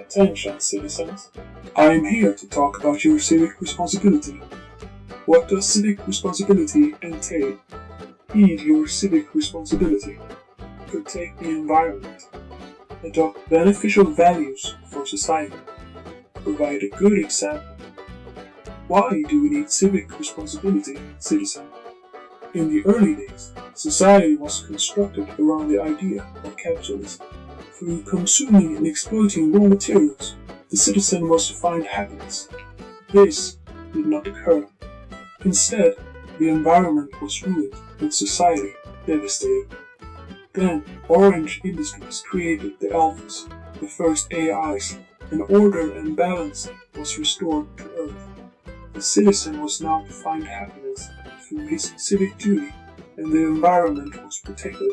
Attention, citizens. I am here to talk about your civic responsibility. What does civic responsibility entail? Heed your civic responsibility. Protect the environment. Adopt beneficial values for society. Provide a good example. Why do we need civic responsibility, citizen? In the early days, society was constructed around the idea of capitalism. Through consuming and exploiting raw materials, the citizen was to find happiness. This did not occur. Instead, the environment was ruined and society devastated. Then, Orange Industries created the Alphas, the first AIs, and order and balance was restored to Earth. The citizen was now to find happiness through his civic duty, and the environment was protected.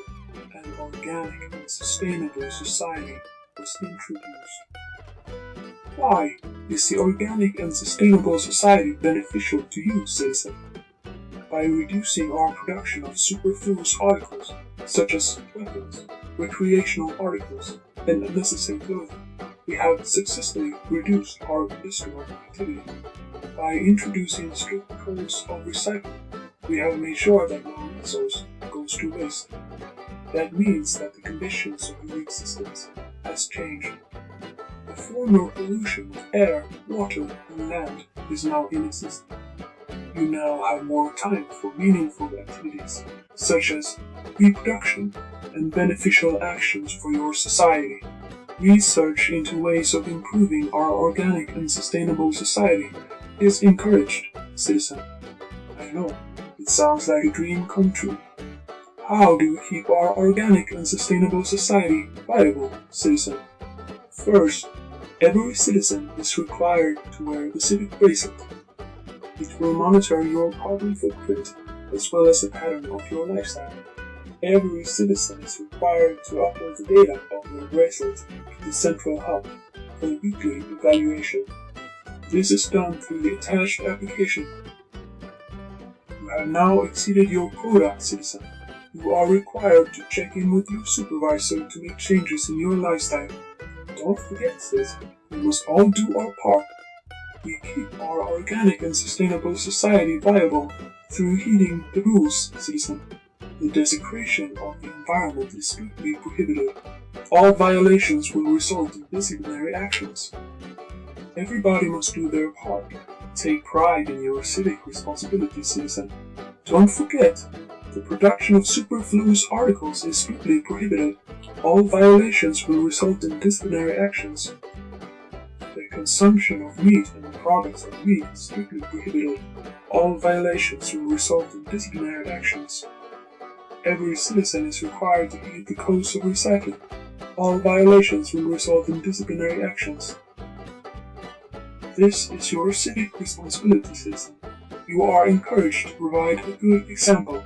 An organic and sustainable society was introduced. Why is the organic and sustainable society beneficial to you, citizen? By reducing our production of superfluous articles, such as weapons, recreational articles, and unnecessary clothing, we have successfully reduced our industrial activity. By introducing strict rules of recycling, we have made sure that no resource goes to waste. That means that the conditions of your existence has changed. The former pollution of air, water, and land is now inexistent. You now have more time for meaningful activities, such as reproduction and beneficial actions for your society. Research into ways of improving our organic and sustainable society is encouraged, citizen. I know, it sounds like a dream come true. How do we keep our organic and sustainable society viable, citizen? First, every citizen is required to wear the civic bracelet. It will monitor your carbon footprint as well as the pattern of your lifestyle. Every citizen is required to upload the data of their bracelet to the central hub for weekly evaluation. This is done through the attached application. You have now exceeded your quota, citizen. You are required to check in with your supervisor to make changes in your lifestyle. Don't forget, citizen, we must all do our part. We keep our organic and sustainable society viable through heeding the rules, citizen. The desecration of the environment is strictly prohibited. All violations will result in disciplinary actions. Everybody must do their part. Take pride in your civic responsibility, citizen. Don't forget, the production of superfluous articles is strictly prohibited. All violations will result in disciplinary actions. The consumption of meat and products of meat is strictly prohibited. All violations will result in disciplinary actions. Every citizen is required to heed the codes of recycling. All violations will result in disciplinary actions. This is your civic responsibility, citizen. You are encouraged to provide a good example.